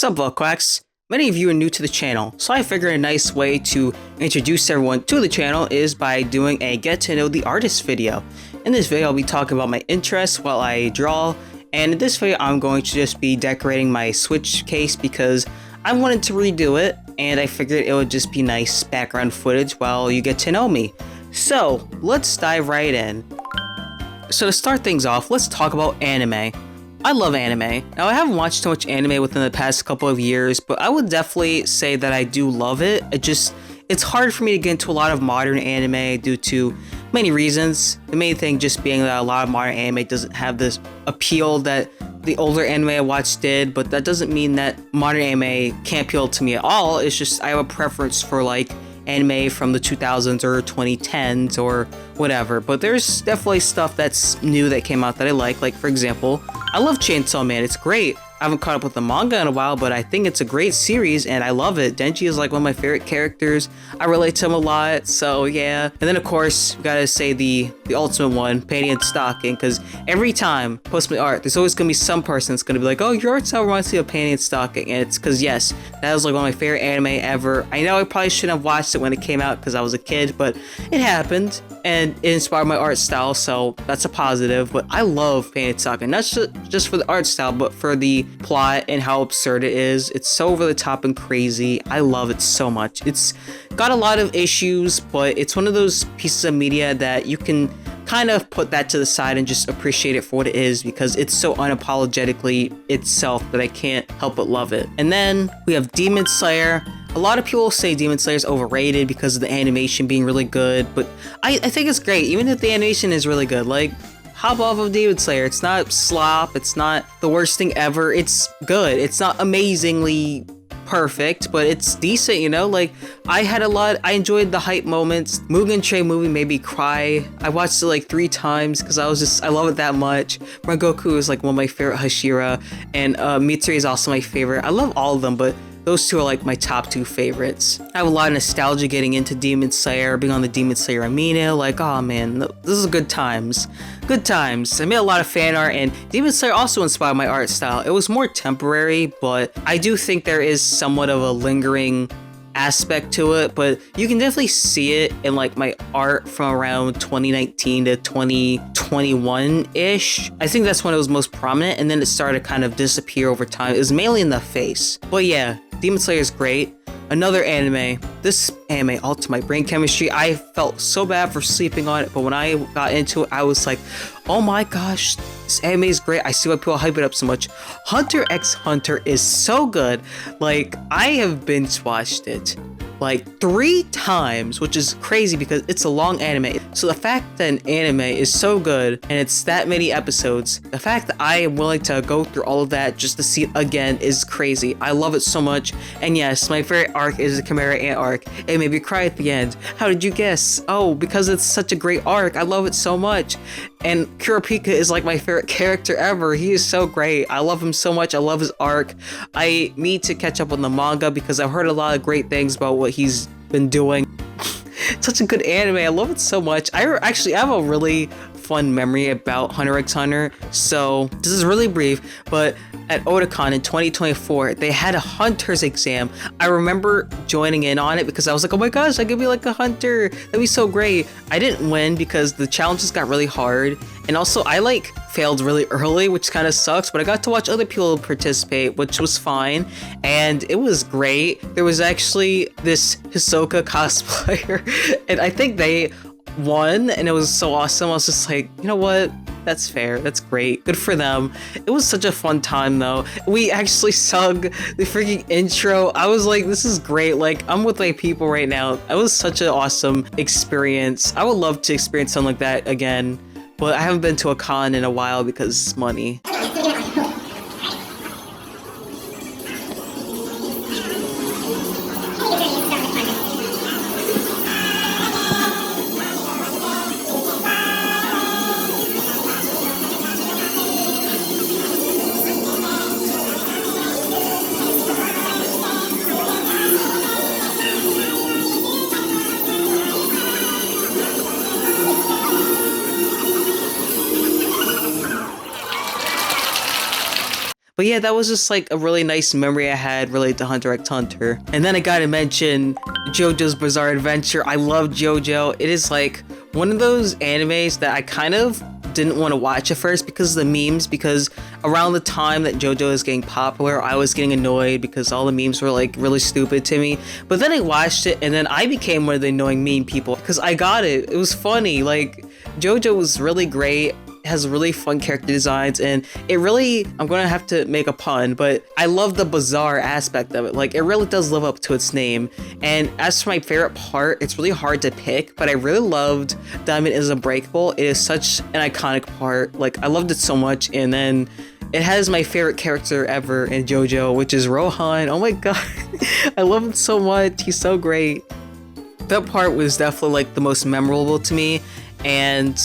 What's up, Buckquacks? Many of you are new to the channel, so I figured a nice way to introduce everyone to the channel is by doing a get to know the artist video. In this video, I'll be talking about my interests while I draw, and in this video, I'm going to just be decorating my Switch case because I wanted to redo it, and I figured it would just be nice background footage while you get to know me. So, let's dive right in. So to start things off, let's talk about anime. I love anime. Now, I haven't watched too much anime within the past couple of years, but I would definitely say that I do love it. It's hard for me to get into a lot of modern anime due to many reasons. The main thing just being that a lot of modern anime doesn't have this appeal that the older anime I watched did, but that doesn't mean that modern anime can't appeal to me at all. It's just I have a preference for like anime from the 2000s or 2010s or whatever, but there's definitely stuff that's new that came out that I like for example, I love Chainsaw Man. It's great. I haven't caught up with the manga in a while, but I think it's a great series and I love it. Denji is like one of my favorite characters. I relate to him a lot, so yeah. And then of course, we gotta say the ultimate one, Panty and Stocking, because every time I post my art, there's always gonna be some person that's gonna be like, oh, your art style reminds me of Panty and Stocking, and it's because yes, that was like one of my favorite anime ever. I know I probably shouldn't have watched it when it came out because I was a kid, but it happened and it inspired my art style, so that's a positive. But I love Panty and Stocking, not just for the art style, but for the plot and how absurd it is. It's so over the top and crazy. I love it so much. It's got a lot of issues, but it's one of those pieces of media that you can kind of put that to the side and just appreciate it for what it is because it's so unapologetically itself that I can't help but love it. And then we have Demon Slayer. A lot of people say Demon Slayer is overrated because of the animation being really good, but I think it's great, even if the animation is really good. Like, hop off of Demon Slayer. It's not slop. It's not the worst thing ever. It's good. It's not amazingly perfect, but it's decent, you know? Like, I enjoyed the hype moments. Mugen Train movie made me cry. I watched it like 3 times because I love it that much. Rengoku is like one of my favorite Hashira, and Mitsuri is also my favorite. I love all of them, but those two are like my top 2 favorites. I have a lot of nostalgia getting into Demon Slayer, being on the Demon Slayer Amino. Like, oh man, this is good times. Good times. I made a lot of fan art, and Demon Slayer also inspired my art style. It was more temporary, but I do think there is somewhat of a lingering aspect to it, but you can definitely see it in like my art from around 2019 to 2021-ish. I think that's when it was most prominent, and then it started to kind of disappear over time. It was mainly in the face. But yeah, Demon Slayer is great. Another anime. This anime altered my brain chemistry. I felt so bad for sleeping on it, but when I got into it, I was like, oh my gosh, this anime is great. I see why people hype it up so much. Hunter x Hunter is so good. Like, I have binge watched it like 3 times, which is crazy because it's a long anime. So the fact that an anime is so good and it's that many episodes, the fact that I am willing to go through all of that just to see it again is crazy. I love it so much. And yes, my favorite arc is the Chimera Ant arc. It made me cry at the end. How did you guess? Oh, because it's such a great arc. I love it so much. And Kurapika is like my favorite character ever. He is so great. I love him so much. I love his arc. I need to catch up on the manga because I've heard a lot of great things about what he's been doing. Such a good anime. I love it so much. I have a really fun memory about Hunter x Hunter. So this is really brief, but at Otakon in 2024, they had a hunter's exam. I remember joining in on it because I was like, oh my gosh, I could be like a hunter. That'd be so great. I didn't win because the challenges got really hard. And also I like failed really early, which kind of sucks, but I got to watch other people participate, which was fine. And it was great. There was actually this Hisoka cosplayer and I think they won, and it was so awesome. I was just like, you know what? That's fair. That's great. Good for them. It was such a fun time though. We actually sung the freaking intro. I was like, this is great. Like, I'm with my people right now. It was such an awesome experience. I would love to experience something like that again, but I haven't been to a con in a while because money. But yeah, that was just like a really nice memory I had related to Hunter x Hunter. And then I gotta mention JoJo's Bizarre Adventure. I love JoJo. It is like one of those animes that I kind of didn't want to watch at first because of the memes, because around the time that JoJo was getting popular, I was getting annoyed because all the memes were like really stupid to me. But then I watched it and then I became one of the annoying meme people because I got it. It was funny. Like, JoJo was really great, has really fun character designs, and it really, I'm gonna have to make a pun, but I love the bizarre aspect of it. Like, it really does live up to its name. And as for my favorite part, it's really hard to pick, but I really loved Diamond is Unbreakable. It is such an iconic part. Like, I loved it so much. And then it has my favorite character ever in JoJo, which is Rohan. Oh my god, I love him so much. He's so great. That part was definitely like the most memorable to me, and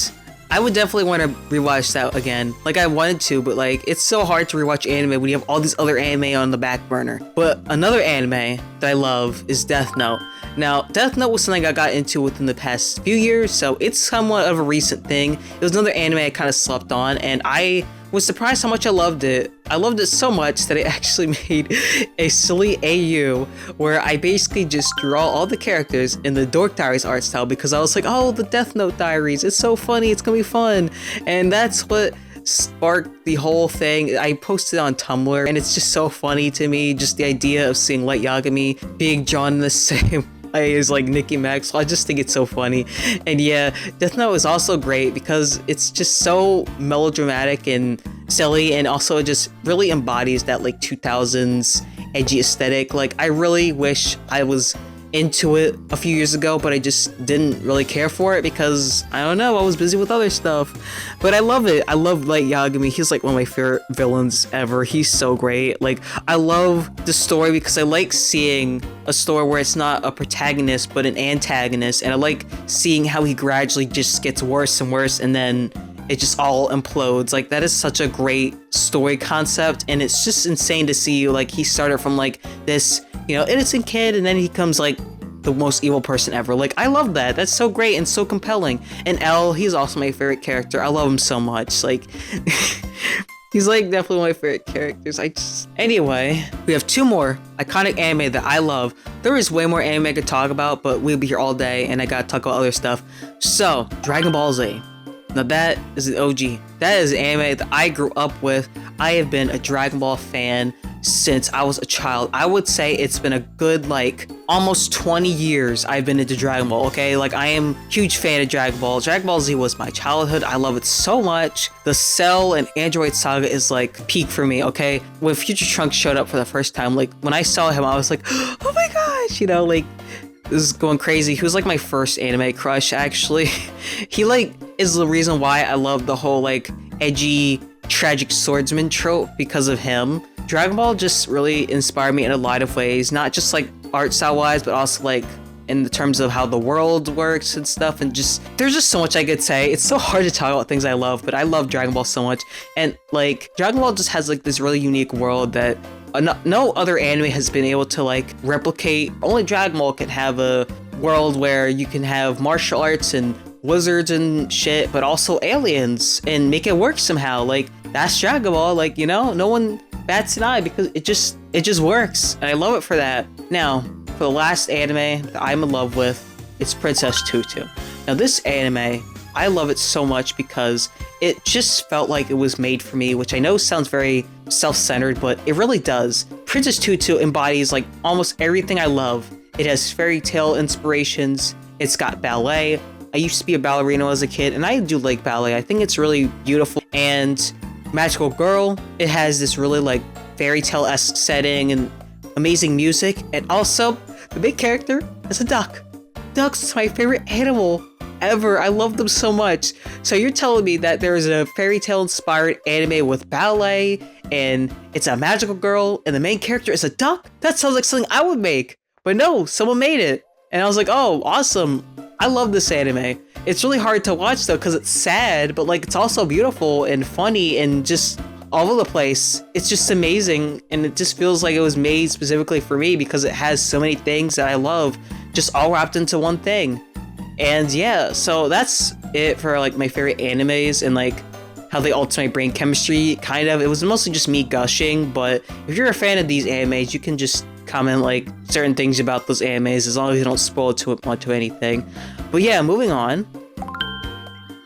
I would definitely want to rewatch that again. Like, I wanted to, but like, it's so hard to rewatch anime when you have all these other anime on the back burner. But another anime that I love is Death Note. Now, Death Note was something I got into within the past few years, so it's somewhat of a recent thing. It was another anime I kind of slept on, and I was surprised how much I loved it. I loved it so much that I actually made a silly AU where I basically just draw all the characters in the Dork Diaries art style because I was like, oh, the Death Note Diaries, it's so funny, it's gonna be fun. And that's what sparked the whole thing. I posted on Tumblr and it's just so funny to me, just the idea of seeing Light Yagami being drawn in the same way as like Nikki Maxwell. I just think it's so funny. And yeah, Death Note is also great because it's just so melodramatic and silly, and also just really embodies that like 2000s edgy aesthetic. Like, I really wish I was into it a few years ago, but I just didn't really care for it because, I don't know, I was busy with other stuff. But I love it. I love Light Yagami. He's like one of my favorite villains ever. He's so great. Like, I love the story because I like seeing a story where it's not a protagonist but an antagonist, and I like seeing how he gradually just gets worse and worse and then it just all implodes. Like, that is such a great story concept, and it's just insane to see, like, he started from like this, you know, innocent kid, and then he becomes like the most evil person ever. Like, I love that. That's so great and so compelling. And L, he's also my favorite character. I love him so much. Like, he's like definitely one of my favorite characters. Anyway, we have two more iconic anime that I love. There is way more anime I could talk about, but we'll be here all day and I gotta talk about other stuff. So, Dragon Ball Z. Now that is the OG. That is an anime that I grew up with. I have been a Dragon Ball fan since I was a child. I would say it's been a good, like, almost 20 years I've been into Dragon Ball, okay? Like, I am a huge fan of Dragon Ball. Dragon Ball Z was my childhood. I love it so much. The Cell and Android saga is, like, peak for me, okay? When Future Trunks showed up for the first time, like, when I saw him, I was like, oh my gosh, you know, like, this is going crazy. He was like my first anime crush, actually. He like is the reason why I love the whole like edgy tragic swordsman trope because of him. Dragon Ball just really inspired me in a lot of ways, not just like art style wise, but also like in the terms of how the world works and stuff. And just, there's just so much I could say. It's so hard to talk about things I love, but I love Dragon Ball so much. And like, Dragon Ball just has like this really unique world that no other anime has been able to like replicate. Only Dragon Ball can have a world where you can have martial arts and wizards and shit, but also aliens, and make it work somehow. Like, that's Dragon Ball. Like, you know, no one bats an eye because it just works, and I love it for that. Now, for the last anime that I'm in love with, it's Princess Tutu. Now, this anime, I love it so much because it just felt like it was made for me, which I know sounds very self-centered, but it really does. Princess Tutu embodies like almost everything I love. It has fairy tale inspirations. It's got ballet. I used to be a ballerina as a kid, and I do like ballet. I think it's really beautiful. And Magical Girl, it has this really like fairy tale-esque setting and amazing music. And also, the big character is a duck. Duck's my favorite animal ever. I love them so much. So you're telling me that there is a fairy tale inspired anime with ballet, and it's a magical girl, and the main character is a duck? That sounds like something I would make. But no, someone made it. And I was like, oh, awesome. I love this anime. It's really hard to watch though, because it's sad, but like it's also beautiful and funny and just all over the place. It's just amazing, and it just feels like it was made specifically for me because it has so many things that I love just all wrapped into one thing. And yeah, so that's it for like my favorite animes and like how they alter my brain chemistry, kind of. It was mostly just me gushing, but if you're a fan of these animes, you can just comment like certain things about those animes as long as you don't spoil too much of anything. But yeah, moving on.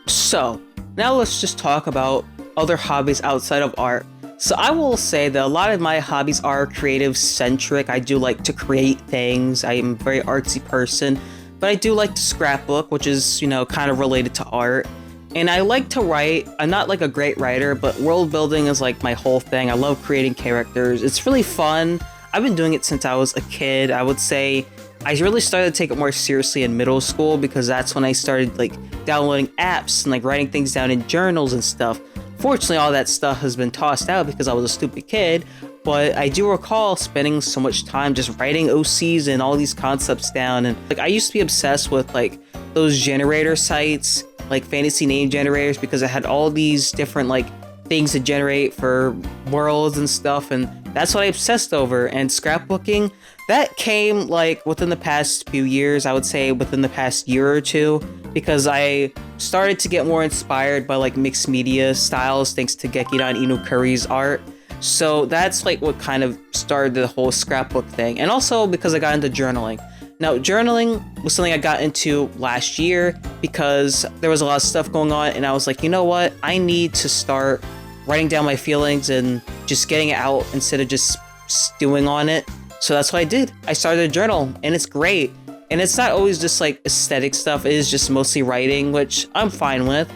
So now let's just talk about other hobbies outside of art. So I will say that a lot of my hobbies are creative centric. I do like to create things. I am a very artsy person, but I do like to scrapbook, which is, you know, kind of related to art. And I like to write. I'm not like a great writer, but world building is like my whole thing. I love creating characters. It's really fun. I've been doing it since I was a kid. I would say I really started to take it more seriously in middle school because that's when I started like downloading apps and like writing things down in journals and stuff. Fortunately, all that stuff has been tossed out because I was a stupid kid, but I do recall spending so much time just writing OCs and all these concepts down. And like I used to be obsessed with like those generator sites, like fantasy name generators, because I had all these different like things to generate for worlds and stuff, and that's what I obsessed over. And scrapbooking, that came like within the past few years, I would say within the past year or two, because I started to get more inspired by like mixed media styles thanks to Gekidan Inukuri's art. So that's like what kind of started the whole scrapbook thing. And also because I got into journaling. Now, journaling was something I got into last year because there was a lot of stuff going on, and I was like, you know what? I need to start writing down my feelings and just getting it out instead of just stewing on it. So that's what I did. I started a journal, and it's great. And it's not always just like aesthetic stuff. It is just mostly writing, which I'm fine with.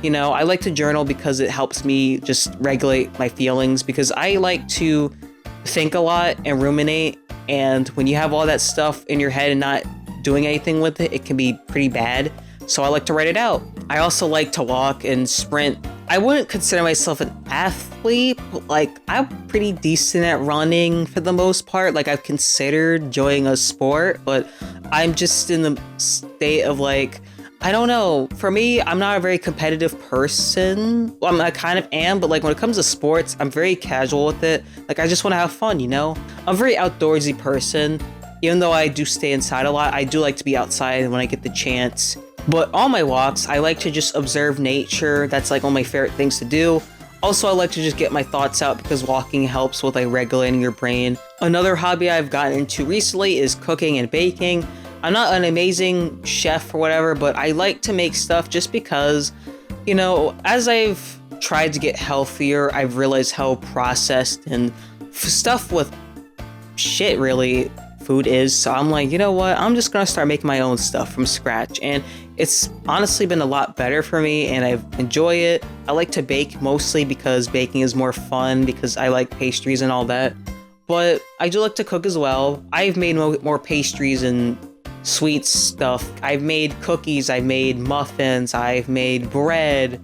You know, I like to journal because it helps me just regulate my feelings, because I like to think a lot and ruminate. And when you have all that stuff in your head and not doing anything with it, it can be pretty bad. So I like to write it out. I also like to walk and sprint. I wouldn't consider myself an athlete, but like I'm pretty decent at running for the most part. Like I've considered joining a sport, but I'm just in the state of like, I don't know. For me, I'm not a very competitive person. Well, I kind of am, but like when it comes to sports, I'm very casual with it. Like I just want to have fun, you know? I'm a very outdoorsy person. Even though I do stay inside a lot, I do like to be outside when I get the chance. But on my walks, I like to just observe nature. That's like one of my favorite things to do. Also, I like to just get my thoughts out because walking helps with like regulating your brain. Another hobby I've gotten into recently is cooking and baking. I'm not an amazing chef or whatever, but I like to make stuff just because, you know, as I've tried to get healthier, I've realized how processed and stuff with shit really food is. So I'm like, you know what? I'm just gonna start making my own stuff from scratch. And it's honestly been a lot better for me and I enjoy it. I like to bake mostly because baking is more fun because I like pastries and all that. But I do like to cook as well. I've made more pastries and sweet stuff. I've made cookies, I've made muffins, I've made bread.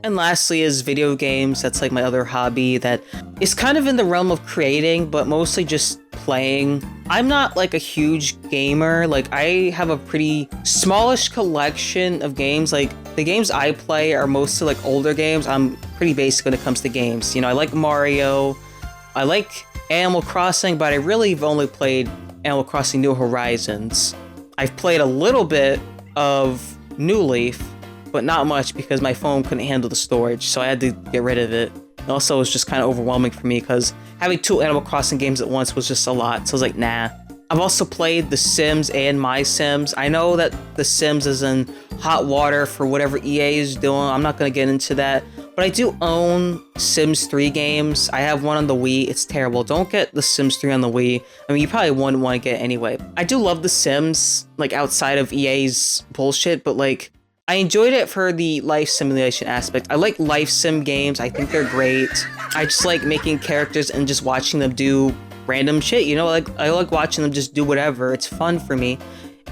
And lastly is video games. That's like my other hobby that is kind of in the realm of creating, but mostly just playing. I'm not like a huge gamer. Like I have a pretty smallish collection of games. Like the games I play are mostly like older games. I'm pretty basic when it comes to games. You know, I like Mario. I like Animal Crossing, but I really have only played Animal Crossing New Horizons. I've played a little bit of New Leaf, but not much because my phone couldn't handle the storage, so I had to get rid of it. And also, it was just kind of overwhelming for me because having 2 Animal Crossing games at once was just a lot, so I was like, nah. I've also played The Sims and My Sims. I know that The Sims is in hot water for whatever EA is doing. I'm not going to get into that. But I do own Sims 3 games. I have one on the Wii. It's terrible. Don't get The Sims 3 on the Wii. I mean, you probably wouldn't want to get it anyway. I do love The Sims, like outside of EA's bullshit, but like, I enjoyed it for the life simulation aspect. I like life sim games. I think they're great. I just like making characters and just watching them do random shit, you know? Like I like watching them just do whatever. It's fun for me.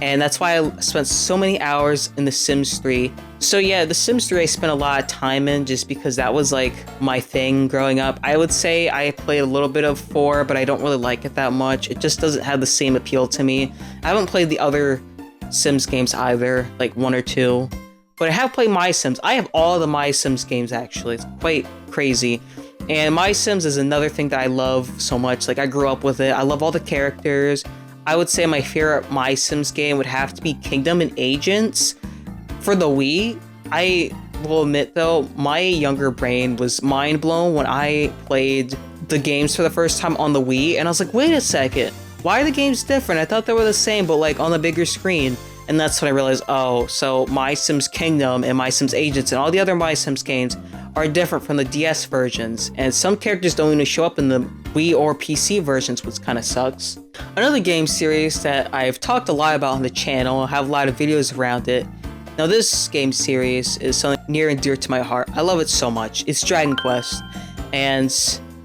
And that's why I spent so many hours in The Sims 3. So yeah, The Sims 3 I spent a lot of time in just because that was like my thing growing up. I would say I played a little bit of 4, but I don't really like it that much. It just doesn't have the same appeal to me. I haven't played the other Sims games either, like 1 or 2. but I have played My Sims. I have all the My Sims games, actually. It's quite crazy. And My Sims is another thing that I love so much. Like, I grew up with it. I love all the characters. I would say my favorite My Sims game would have to be Kingdom and Agents. For the Wii, I will admit though, my younger brain was mind blown when I played the games for the first time on the Wii, and I was like, wait a second, why are the games different? I thought they were the same, but like on the bigger screen. And that's when I realized, oh, so My Sims Kingdom and My Sims Agents and all the other My Sims games are different from the DS versions, and some characters don't even show up in the Wii or PC versions, which kind of sucks. Another game series that I've talked a lot about on the channel, I have a lot of videos around it. Now this game series is something near and dear to my heart. I love it so much. It's Dragon Quest, and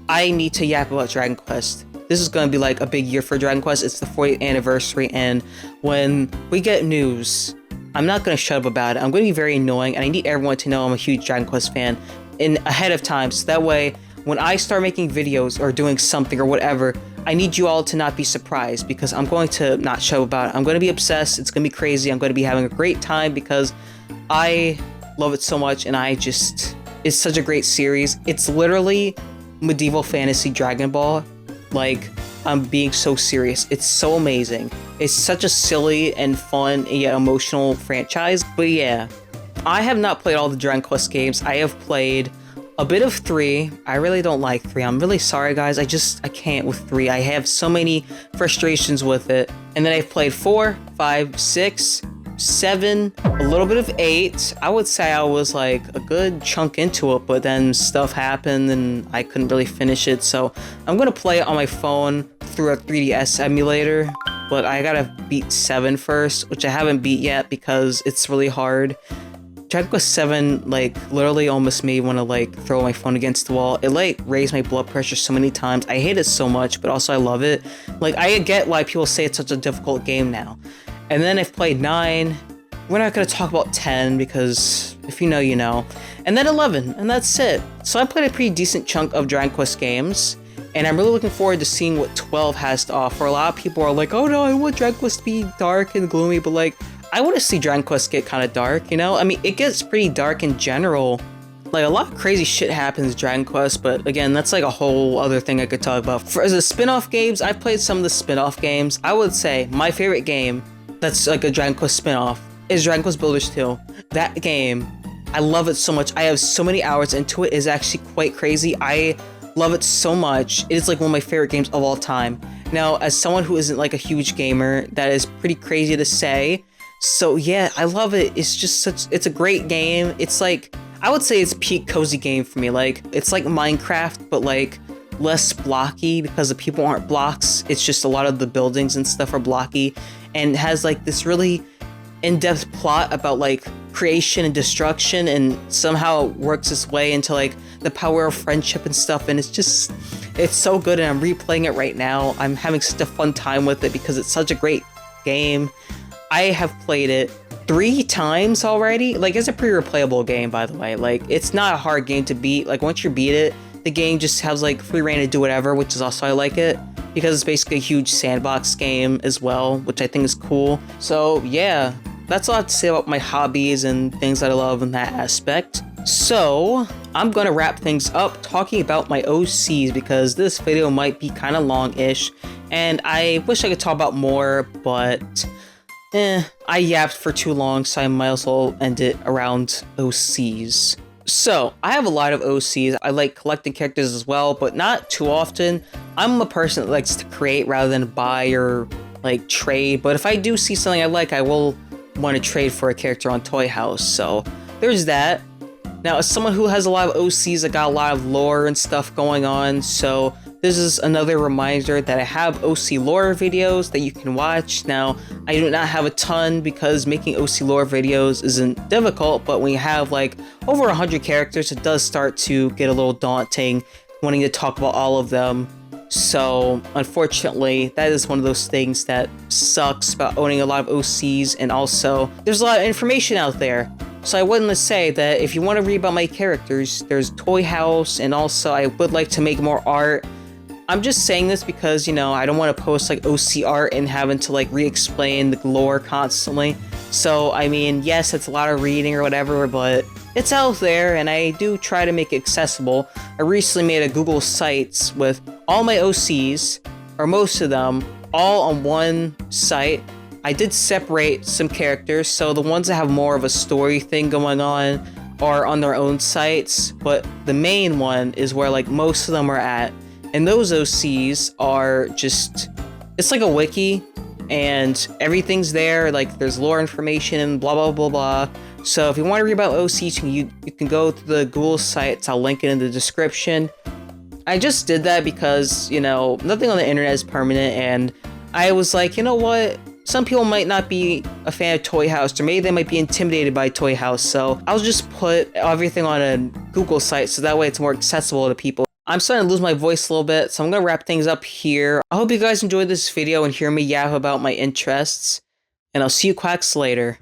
I need to yap about Dragon Quest. This is going to be like a big year for Dragon Quest. It's the 40th anniversary, and when we get news, I'm not going to shut up about it. I'm going to be very annoying, and I need everyone to know I'm a huge Dragon Quest fan ahead of time, so that way, when I start making videos or doing something or whatever, I need you all to not be surprised, because I'm going to not shut up about it. I'm going to be obsessed. It's going to be crazy. I'm going to be having a great time because I love it so much, and it's such a great series. It's literally medieval fantasy Dragon Ball. Like, I'm being so serious. It's so amazing. It's such a silly and fun and yet emotional franchise. But yeah, I have not played all the Dragon Quest games. I have played a bit of 3. I really don't like 3. I'm really sorry, guys. I can't with 3. I have so many frustrations with it. And then I've played 4, 5, 6, 7, a little bit of 8. I would say I was like a good chunk into it, but then stuff happened and I couldn't really finish it. So I'm gonna play it on my phone through a 3DS emulator, but I gotta beat 7 first, which I haven't beat yet because it's really hard. Dragon Quest 7, like, literally almost made me want to, like, throw my phone against the wall. It, like, raised my blood pressure so many times. I hate it so much, but also I love it. Like, I get why people say it's such a difficult game now. And then I've played 9. We're not going to talk about 10, because if you know, you know. And then 11, and that's it. So I played a pretty decent chunk of Dragon Quest games, and I'm really looking forward to seeing what 12 has to offer. A lot of people are like, oh no, I want Dragon Quest to be dark and gloomy, but, like, I want to see Dragon Quest get kind of dark, you know? I mean, it gets pretty dark in general. Like, a lot of crazy shit happens in Dragon Quest, but again, that's like a whole other thing I could talk about. For the spin-off games, I've played some of the spin-off games. I would say my favorite game that's like a Dragon Quest spin-off is Dragon Quest Builders 2. That game, I love it so much. I have so many hours into it. It's actually quite crazy. I love it so much. It is like one of my favorite games of all time. Now, as someone who isn't like a huge gamer, that is pretty crazy to say. So yeah, I love it. It's just it's a great game. It's like, I would say it's peak cozy game for me. Like, it's like Minecraft, but like less blocky because the people aren't blocks. It's just a lot of the buildings and stuff are blocky, and has like this really in-depth plot about like creation and destruction, and somehow it works its way into like the power of friendship and stuff. And it's so good, and I'm replaying it right now. I'm having such a fun time with it because it's such a great game. I have played it 3 times already. Like, it's a pretty replayable game, by the way. Like, it's not a hard game to beat. Like, once you beat it, the game just has like free reign to do whatever, which is also I like it, because it's basically a huge sandbox game as well, which I think is cool. So yeah, that's all I have to say about my hobbies and things that I love in that aspect. So I'm gonna wrap things up talking about my OCs, because this video might be kind of long-ish, and I wish I could talk about more, but I yapped for too long, so I might as well end it around OCs. So, I have a lot of OCs. I like collecting characters as well, but not too often. I'm a person that likes to create rather than buy or, like, trade. But if I do see something I like, I will want to trade for a character on Toy House. So, there's that. Now, as someone who has a lot of OCs, I got a lot of lore and stuff going on, so this is another reminder that I have OC lore videos that you can watch. Now, I do not have a ton because making OC lore videos isn't difficult, but when you have like over 100 characters, it does start to get a little daunting wanting to talk about all of them. So, unfortunately, that is one of those things that sucks about owning a lot of OCs, and also, there's a lot of information out there. So I wanted to say that if you want to read about my characters, there's Toy House, and also I would like to make more art. I'm just saying this because, you know, I don't want to post like OC art and having to like re-explain the lore constantly. So, I mean, yes, it's a lot of reading or whatever, but it's out there, and I do try to make it accessible. I recently made a Google Sites with all my OCs, or most of them, all on one site. I did separate some characters, so the ones that have more of a story thing going on are on their own sites, but the main one is where like most of them are at. And those OCs are just, it's like a wiki, and everything's there, like there's lore information and blah blah blah blah. So if you want to read about OCs, you can go to the Google sites, I'll link it in the description. I just did that because, you know, nothing on the internet is permanent, and I was like, you know what? Some people might not be a fan of Toy House, or maybe they might be intimidated by Toy House, so I'll just put everything on a Google site so that way it's more accessible to people. I'm starting to lose my voice a little bit, so I'm going to wrap things up here. I hope you guys enjoyed this video and hear me yap about my interests, and I'll see you quacks later.